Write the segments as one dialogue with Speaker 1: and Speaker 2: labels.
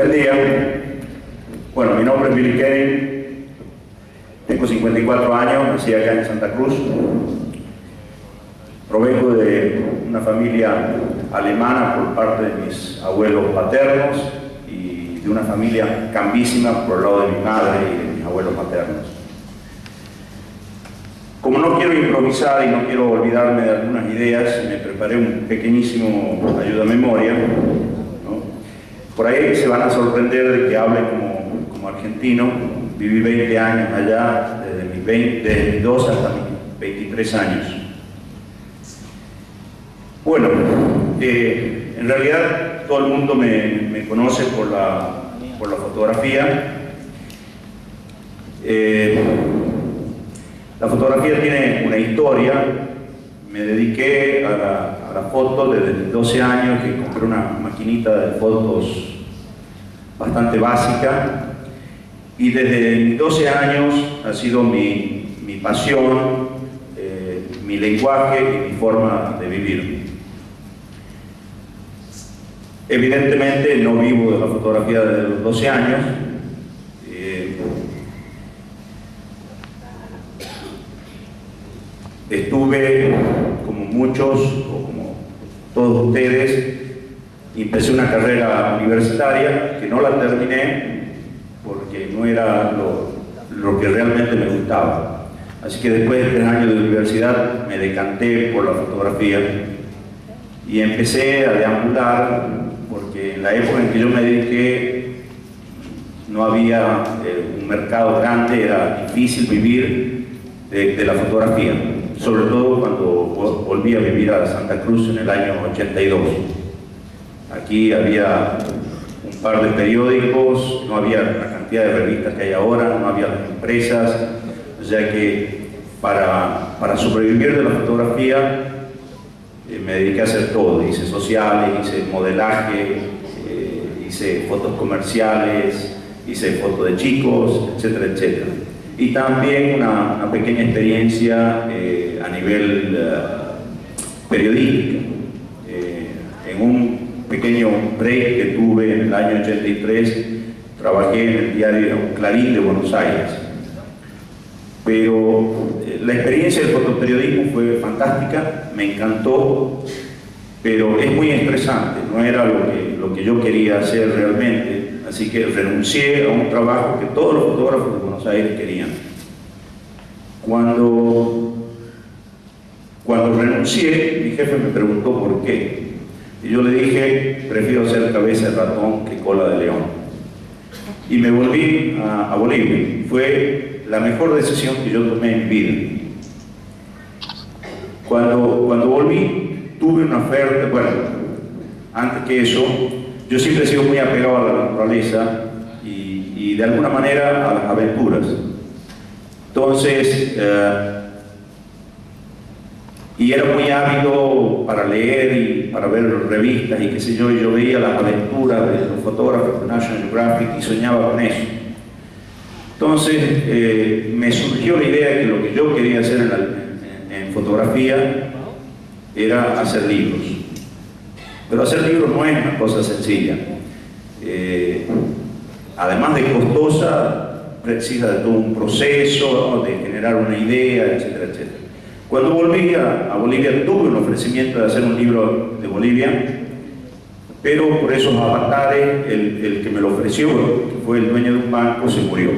Speaker 1: Buen día. Bueno, mi nombre es Billy Kenning, tengo 54 años, nací acá en Santa Cruz. Provengo de una familia alemana por parte de mis abuelos paternos y de una familia cambísima por el lado de mi madre y de mis abuelos maternos. Como no quiero improvisar y no quiero olvidarme de algunas ideas, me preparé un pequeñísimo ayuda a memoria, ¿no? Por ahí se van a sorprender de que hable como argentino. Viví 20 años allá, desde mis 2 hasta mis 23 años. Bueno, en realidad todo el mundo me conoce por la fotografía. La fotografía tiene una historia. Me dediqué a la foto desde mis 12 años, que compré una maquinita de fotos bastante básica, y desde mis 12 años ha sido mi pasión, mi lenguaje y mi forma de vivir. Evidentemente no vivo de la fotografía desde los 12 años. Estuve, como muchos, o como todos ustedes, empecé una carrera universitaria que no la terminé porque no era lo que realmente me gustaba. Así que después de 3 años de universidad me decanté por la fotografía y empecé a deambular, porque en la época en que yo me dediqué no había un mercado grande, era difícil vivir de la fotografía, sobre todo cuando volví a vivir a Santa Cruz en el año 82. Aquí había un par de periódicos, no había la cantidad de revistas que hay ahora, no había las empresas, o sea que para sobrevivir de la fotografía me dediqué a hacer todo. Hice sociales, hice modelaje, hice fotos comerciales, hice fotos de chicos, etcétera, etcétera. Y también una pequeña experiencia a nivel periodístico. En un pequeño break que tuve en el año 83, trabajé en el diario Clarín de Buenos Aires. Pero la experiencia del fotoperiodismo fue fantástica, me encantó, pero es muy estresante, no era lo que yo quería hacer realmente. Así que renuncié a un trabajo que todos los fotógrafos de Buenos Aires querían. Cuando renuncié, mi jefe me preguntó por qué. Y yo le dije, prefiero ser cabeza de ratón que cola de león. Y me volví a Bolivia. Fue la mejor decisión que yo tomé en mi vida. Cuando volví, tuve una oferta. Bueno, antes que eso, yo siempre he sido muy apegado a la naturaleza y de alguna manera a las aventuras. Entonces, y era muy ávido para leer y para ver revistas y qué sé yo, y yo veía las aventuras de los fotógrafos de National Geographic y soñaba con eso. Entonces me surgió la idea de que lo que yo quería hacer en fotografía era hacer libros. Pero hacer libros no es una cosa sencilla. Además de costosa, precisa de todo un proceso, ¿no? De generar una idea, etcétera, etcétera. Cuando volví a Bolivia tuve un ofrecimiento de hacer un libro de Bolivia, pero por esos avatares el que me lo ofreció, que fue el dueño de un banco, se murió.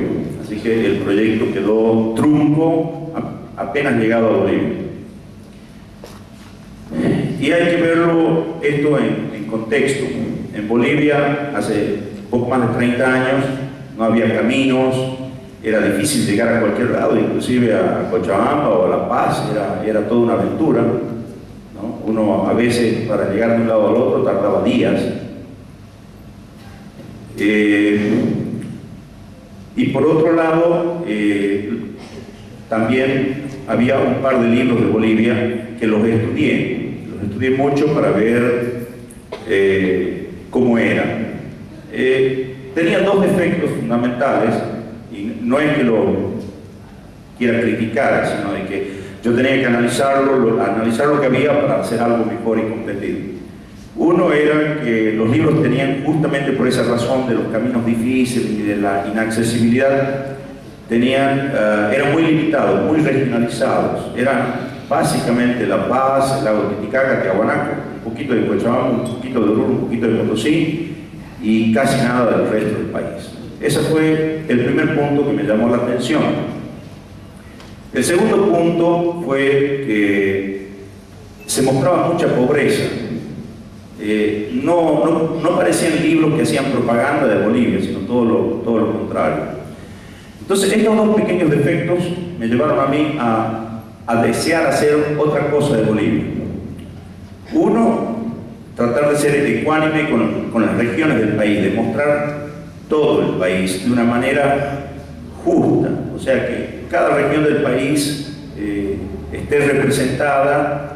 Speaker 1: Así que el proyecto quedó trunco apenas llegado a Bolivia. Y hay que verlo esto en contexto. En Bolivia, hace poco más de 30 años, no había caminos, era difícil llegar a cualquier lado, inclusive a Cochabamba o a La Paz, era toda una aventura, ¿no? Uno a veces para llegar de un lado al otro tardaba días. Y por otro lado, también había un par de libros de Bolivia que los estudié mucho para ver cómo eran. Tenían 2 defectos fundamentales, y no es que lo quiera criticar, sino de que yo tenía que analizar lo que había para hacer algo mejor y competir. Uno era que los libros tenían, justamente por esa razón de los caminos difíciles y de la inaccesibilidad, eran muy limitados, muy regionalizados. Eran básicamente La Paz, el lago Titicaca, Tiahuanaco, un poquito de Cochabamba, un poquito de Oruro, un poquito de Potosí y casi nada del resto del país. Ese fue el primer punto que me llamó la atención. El segundo punto fue que se mostraba mucha pobreza. No parecían libros que hacían propaganda de Bolivia, sino todo lo contrario. Entonces, estos dos pequeños defectos me llevaron a mí a desear hacer otra cosa de Bolivia. Uno, tratar de ser ecuánime con las regiones del país, de mostrar todo el país de una manera justa, o sea que cada región del país esté representada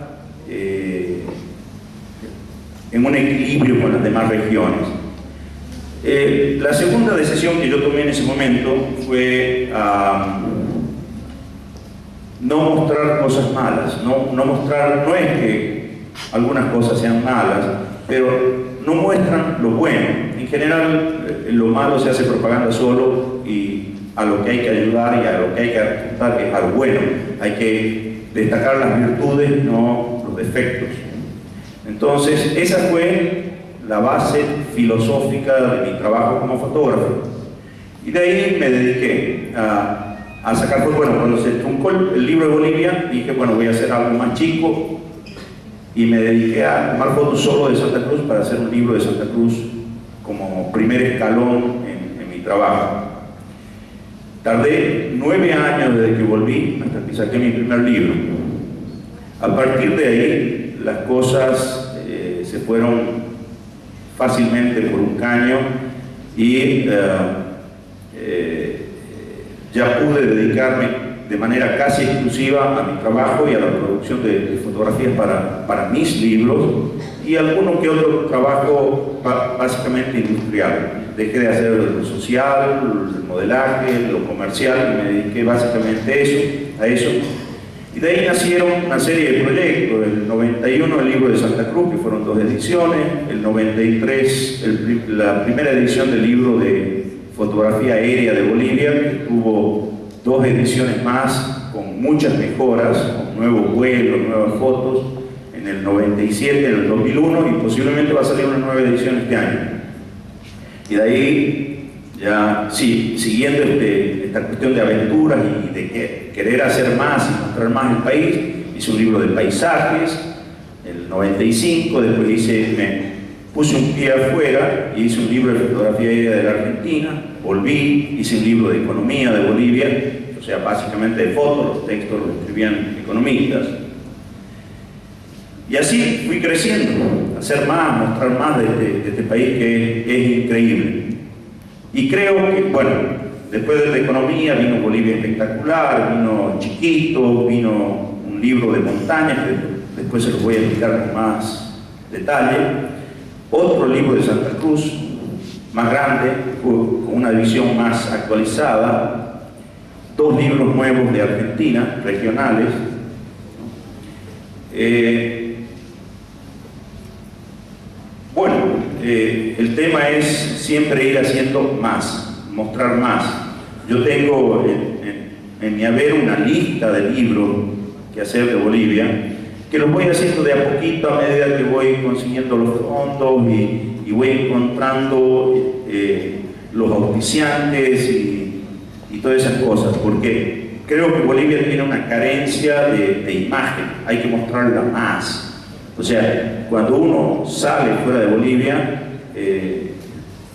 Speaker 1: en un equilibrio con las demás regiones. La segunda decisión que yo tomé en ese momento fue no mostrar cosas malas, no es que algunas cosas sean malas, pero no muestran lo bueno. En general, lo malo se hace propaganda solo y a lo que hay que ayudar y a lo que hay que apuntar es a lo bueno. Hay que destacar las virtudes, no los defectos. Entonces, esa fue la base filosófica de mi trabajo como fotógrafo. Y de ahí me dediqué a sacar fotos. Bueno, cuando se truncó el libro de Bolivia, dije, bueno, voy a hacer algo más chico, y me dediqué a tomar fotos solo de Santa Cruz para hacer un libro de Santa Cruz como primer escalón en mi trabajo. Tardé 9 años desde que volví hasta que saqué mi primer libro. A partir de ahí, las cosas se fueron fácilmente por un caño y ya pude dedicarme de manera casi exclusiva a mi trabajo y a la producción de fotografías para mis libros y alguno que otro trabajo básicamente industrial. Dejé de hacer lo social, el modelaje, lo comercial y me dediqué básicamente a eso. Y de ahí nacieron una serie de proyectos. El 91 el libro de Santa Cruz, que fueron 2 ediciones, el 93 la primera edición del libro de fotografía aérea de Bolivia, que tuvo 2 ediciones más con muchas mejoras, con nuevos vuelos, nuevas fotos, en el 97, en el 2001 y posiblemente va a salir una nueva edición este año. Y de ahí, ya sí, siguiendo esta cuestión de aventuras y de querer hacer más y mostrar más el país, hice un libro de paisajes, el 95, después me puse un pie afuera y hice un libro de fotografía aérea de la Argentina, volví, hice un libro de economía de Bolivia, o sea, básicamente de fotos, los textos los escribían economistas. Y así fui creciendo, hacer más, mostrar más de este país que es increíble. Y creo que, bueno, después de la economía vino Bolivia Espectacular, vino Chiquito, vino un libro de montañas, que después se los voy a explicar con más detalle. Otro libro de Santa Cruz, más grande, con una visión más actualizada. 2 libros nuevos de Argentina, regionales. El tema es siempre ir haciendo más, mostrar más. Yo tengo en mi haber una lista de libros que hacer de Bolivia, que los voy haciendo de a poquito a medida que voy consiguiendo los fondos y voy encontrando los auspiciantes y todas esas cosas, porque creo que Bolivia tiene una carencia de imagen, hay que mostrarla más. O sea, cuando uno sale fuera de Bolivia,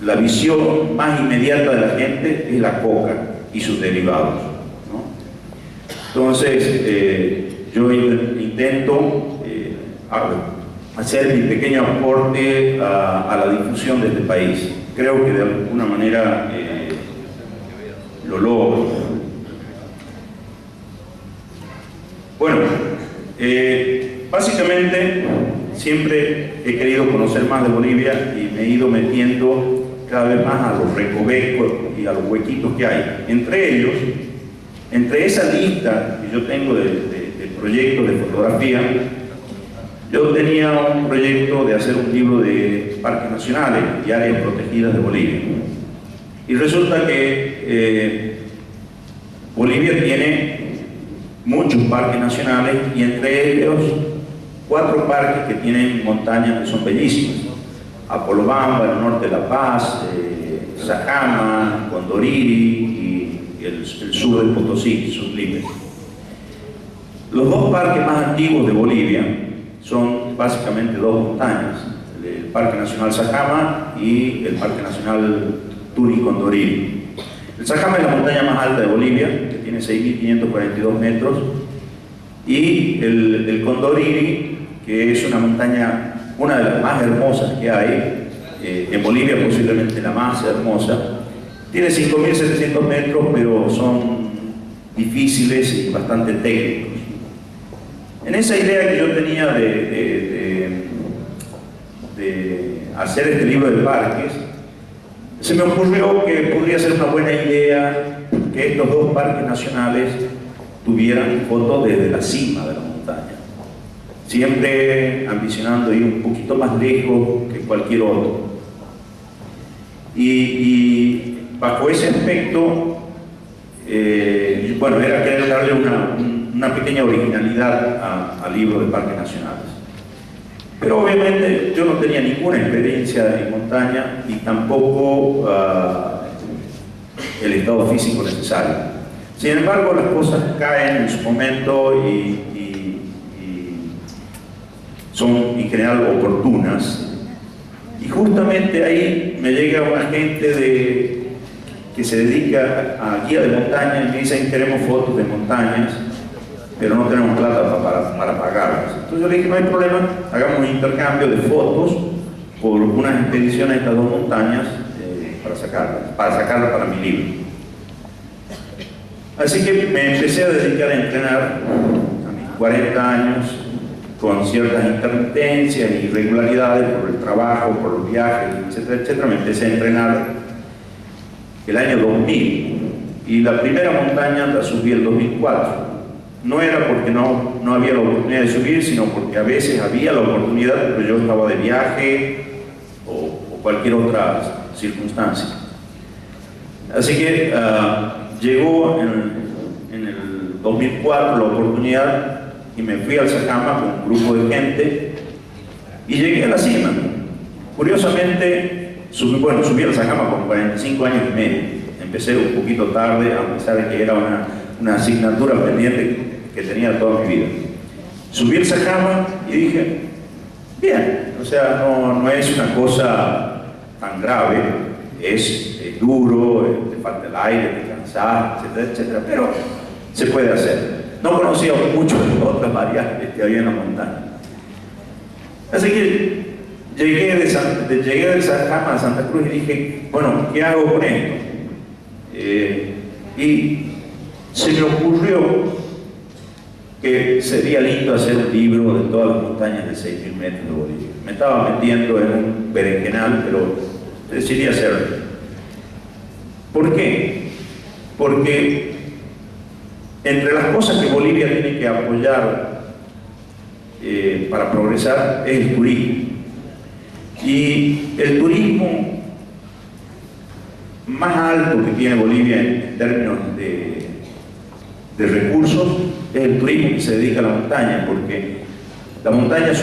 Speaker 1: la visión más inmediata de la gente es la coca y sus derivados, ¿no? Entonces, yo intento hacer mi pequeño aporte a la difusión de este país. Creo que de alguna manera lo logro. Bueno, básicamente siempre he querido conocer más de Bolivia y me he ido metiendo cada vez más a los recovecos y a los huequitos que hay. Entre ellos, entre esa lista que yo tengo de proyectos de fotografía, yo tenía un proyecto de hacer un libro de parques nacionales y áreas protegidas de Bolivia. Y resulta que Bolivia tiene muchos parques nacionales y entre ellos 4 parques que tienen montañas que son bellísimas. Apolobamba, el norte de La Paz, Sajama, Condoriri y el sur de Potosí, sus límites. Los 2 parques más antiguos de Bolivia son básicamente 2 montañas, el Parque Nacional Sajama y el Parque Nacional Turi-Condoriri. El Sajama es la montaña más alta de Bolivia, que tiene 6.542 metros, y el Condoriri, que es una montaña, una de las más hermosas que hay, en Bolivia posiblemente la más hermosa, tiene 5.700 metros, pero son difíciles y bastante técnicos. En esa idea que yo tenía de hacer este libro de parques, se me ocurrió que podría ser una buena idea que estos 2 parques nacionales tuvieran fotos desde la cima de la montaña, siempre ambicionando ir un poquito más lejos que cualquier otro. Y bajo ese aspecto, bueno, era querer darle una pequeña originalidad al libro de parques nacionales. Pero obviamente yo no tenía ninguna experiencia en montaña y tampoco el estado físico necesario. Sin embargo, las cosas caen en su momento y son en general oportunas. Y justamente ahí me llega una gente que se dedica a guía de montaña y me dicen: queremos fotos de montañas, pero no tenemos plata para pagarlas. Entonces yo le dije: no hay problema, hagamos un intercambio de fotos por unas expediciones a estas 2 montañas para sacarlas para mi libro. Así que me empecé a dedicar a entrenar a mis 40 años, con ciertas intermitencias e irregularidades por el trabajo, por los viajes, etcétera, etcétera. Me empecé a entrenar el año 2000 y la primera montaña la subí el 2004. No era porque no había la oportunidad de subir, sino porque a veces había la oportunidad, pero yo estaba de viaje o cualquier otra circunstancia. Así que llegó en el 2004 la oportunidad y me fui al Sajama con un grupo de gente y llegué a la cima. Curiosamente, subí al Sajama con 45 años y medio. Empecé un poquito tarde, a pesar de que era una asignatura pendiente que tenía toda mi vida. Subí el Sajama y dije: bien, o sea, no es una cosa tan grave, es duro, te falta el aire, te cansas, etcétera, etcétera, pero se puede hacer. No conocía mucho de otras variables que había en la montaña. Así que llegué del Sajama a Santa Cruz y dije: bueno, ¿qué hago con esto? Y se me ocurrió que sería lindo hacer un libro de todas las montañas de 6.000 metros de Bolivia. Me estaba metiendo en un berenjenal, pero decidí hacerlo. ¿Por qué? Porque entre las cosas que Bolivia tiene que apoyar para progresar es el turismo. Y el turismo más alto que tiene Bolivia en términos de recursos es el turismo que se dedica a la montaña, porque la montaña es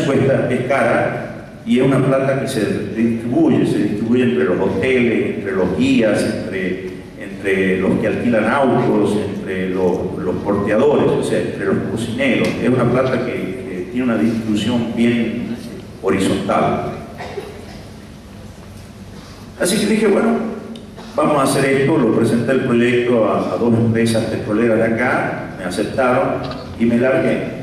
Speaker 1: cara y es una plata que se distribuye entre los hoteles, entre los guías, entre los que alquilan autos, entre los porteadores, o sea, entre los cocineros. Es una plata que tiene una distribución bien horizontal. Así que dije: bueno, vamos a hacer esto. Lo presenté el proyecto a 2 empresas petroleras de acá, me aceptaron y me largué.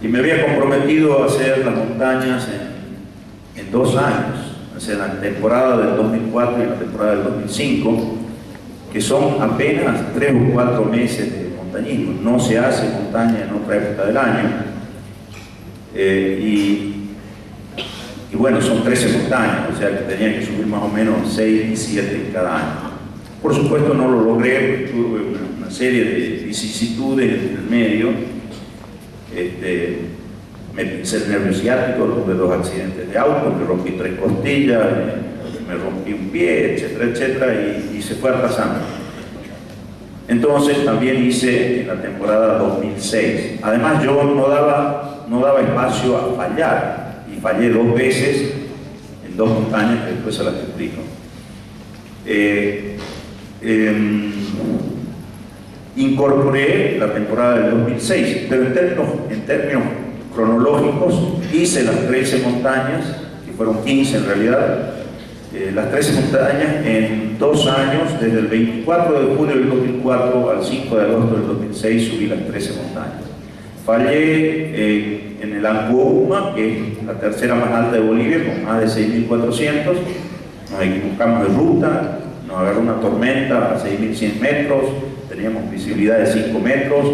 Speaker 1: Y me había comprometido a hacer las montañas en 2 años, o sea, la temporada del 2004 y la temporada del 2005, que son apenas 3 o 4 meses de montañismo. No se hace montaña en otra época del año. Y bueno, son 13 montañas, o sea que tenía que subir más o menos 6 y 7 cada año. Por supuesto no lo logré, tuve una serie de vicisitudes en el medio. me pisé el nervio ciático, tuve 2 accidentes de auto, me rompí 3 costillas, me rompí un pie, etcétera, etcétera, y se fue atrasando. Entonces también hice en la temporada 2006. Además yo no daba espacio a fallar, y fallé 2 veces en 2 montañas que después se las explico. Incorporé la temporada del 2006, pero en términos cronológicos hice las 13 montañas, que fueron 15 en realidad, las 13 montañas en 2 años, desde el 24 de julio del 2004 al 5 de agosto del 2006 subí las 13 montañas. Fallé en el Ancouma, que es la tercera más alta de Bolivia, con más de 6.400, nos equivocamos de ruta, nos agarró una tormenta a 6.100 metros, teníamos visibilidad de 5 metros,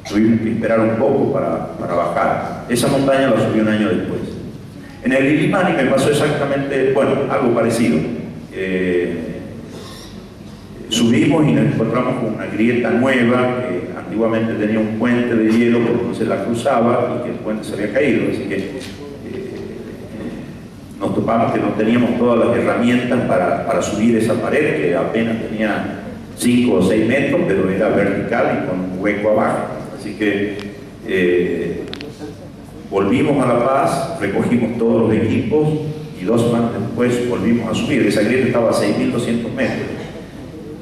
Speaker 1: tuvimos que esperar un poco para bajar. Esa montaña la subí un año después. En el Illimani me pasó exactamente, bueno, algo parecido. Subimos y nos encontramos con una grieta nueva que antiguamente tenía un puente de hielo por donde se la cruzaba y que el puente se había caído, así que nos topamos que no teníamos todas las herramientas para subir esa pared, que apenas tenía 5 o 6 metros, pero era vertical y con un hueco abajo. Así que volvimos a La Paz, recogimos todos los equipos y 2 semanas después volvimos a subir. Esa grieta estaba a 6.200 metros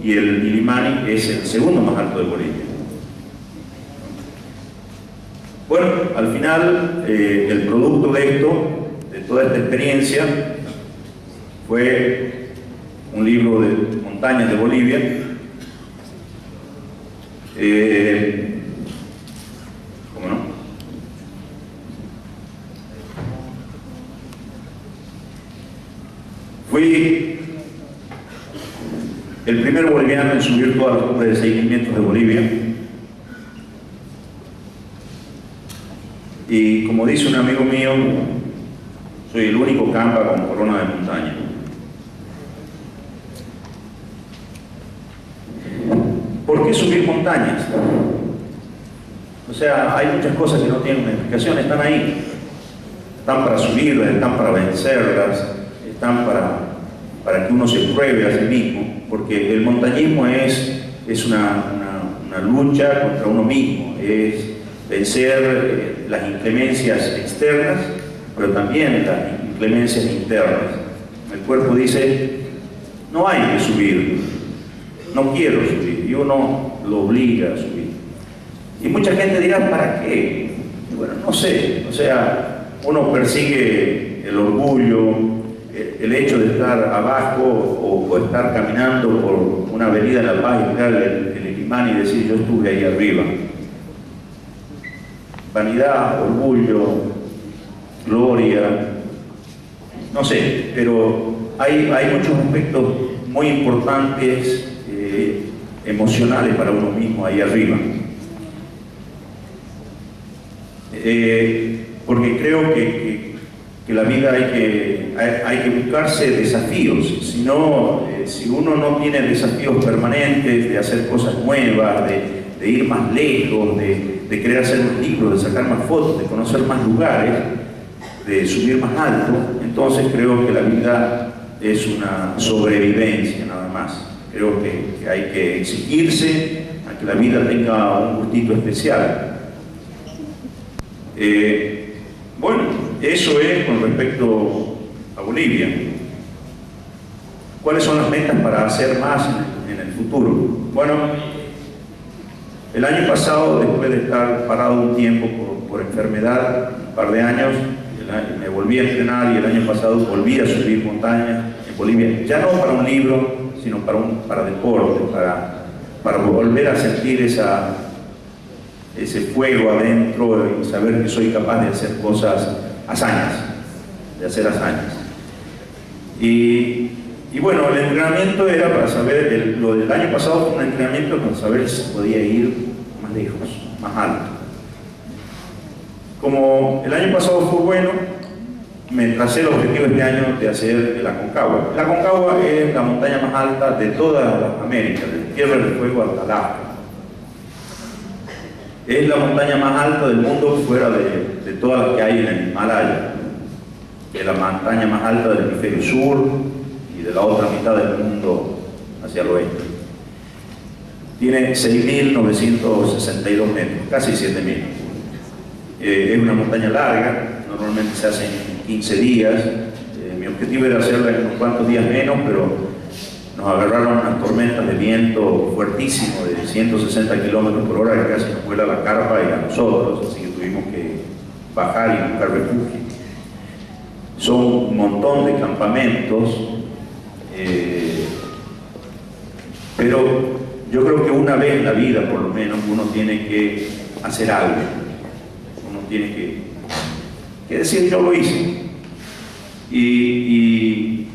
Speaker 1: y el Illimani es el segundo más alto de Bolivia. Bueno, al final el producto de esto, de toda esta experiencia, fue un libro de montañas de Bolivia. ¿Cómo no? Fui el primer boliviano en subir todas las cumbres de 6.000 metros de Bolivia. Y como dice un amigo mío, soy el único campa con corona de montaña. ¿Por qué subir montañas? O sea, hay muchas cosas que no tienen una explicación, están ahí. Están para subirlas, están para vencerlas, están para que uno se pruebe a sí mismo, porque el montañismo es una lucha contra uno mismo, es vencer las inclemencias externas, pero también las inclemencias internas. El cuerpo dice, no hay que subir, no quiero subir, y uno lo obliga a subir. Y mucha gente dirá, ¿para qué? Y bueno, no sé, o sea, uno persigue el orgullo, el hecho de estar abajo o estar caminando por una avenida en La Paz y mirar el Illimani y decir, yo estuve ahí arriba. Vanidad, orgullo, gloria, no sé, pero hay muchos aspectos muy importantes, emocionales para uno mismo ahí arriba. Porque creo que la vida hay que buscarse desafíos, si uno no tiene desafíos permanentes de hacer cosas nuevas, de ir más lejos, de querer hacer más libros, de sacar más fotos, de conocer más lugares, de subir más alto, entonces creo que la vida es una sobrevivencia nada más. Creo que hay que exigirse a que la vida tenga un gustito especial. Bueno, eso es con respecto a Bolivia. ¿Cuáles son las metas para hacer más en el futuro? Bueno, el año pasado, después de estar parado un tiempo por enfermedad, un par de años, me volví a entrenar y el año pasado volví a subir montañas en Bolivia, ya no para un libro, sino para deporte, para volver a sentir ese fuego adentro y saber que soy capaz de hacer hazañas. Y bueno, el entrenamiento era para saber, lo del año pasado fue un entrenamiento para saber si podía ir más lejos, más alto. Como el año pasado fue bueno, me tracé el objetivo este año de hacer el Aconcagua. El Aconcagua es la montaña más alta de todas las Américas, de Tierra del Fuego hasta Alaska. Es la montaña más alta del mundo fuera de todas las que hay en el Himalaya, que es la montaña más alta del hemisferio sur y de la otra mitad del mundo hacia el oeste. Tiene 6.962 metros, casi 7.000. Es una montaña larga, normalmente se hace en 15 días. Mi objetivo era hacerla en unos cuantos días menos, pero nos agarraron unas tormentas de viento fuertísimo de 160 kilómetros por hora que casi nos vuela la carpa y a nosotros, así que tuvimos que bajar y buscar refugio. Son un montón de campamentos, pero yo creo que una vez en la vida, por lo menos, uno tiene que hacer algo. Uno tiene que decir, yo lo hice. Y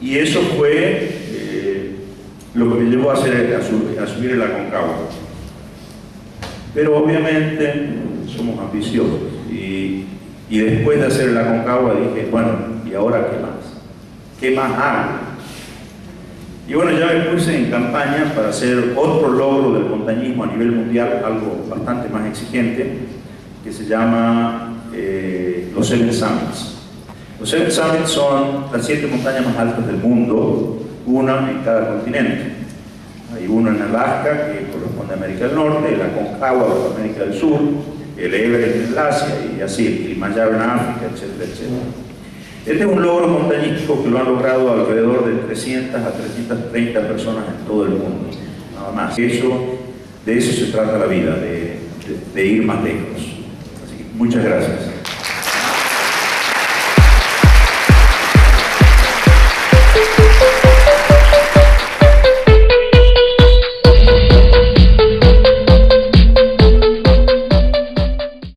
Speaker 1: eso fue lo que me llevó a subir el Aconcagua. Pero obviamente somos ambiciosos. Y después de hacer el Aconcagua dije, bueno, ¿y ahora qué más? ¿Qué más hago? Y bueno, ya me puse en campaña para hacer otro logro del montañismo a nivel mundial, algo bastante más exigente, que se llama los 7 Summits. Los 7 Summits son las 7 montañas más altas del mundo, una en cada continente. Hay uno en Alaska, que corresponde a América del Norte, el Aconcagua para América del Sur, el Everest en Asia, y así, el Kilimanjaro en África, etcétera, etcétera. Este es un logro montañístico que lo han logrado alrededor de 300 a 330 personas en todo el mundo, nada más. De eso se trata la vida, de ir más lejos. Así que muchas gracias.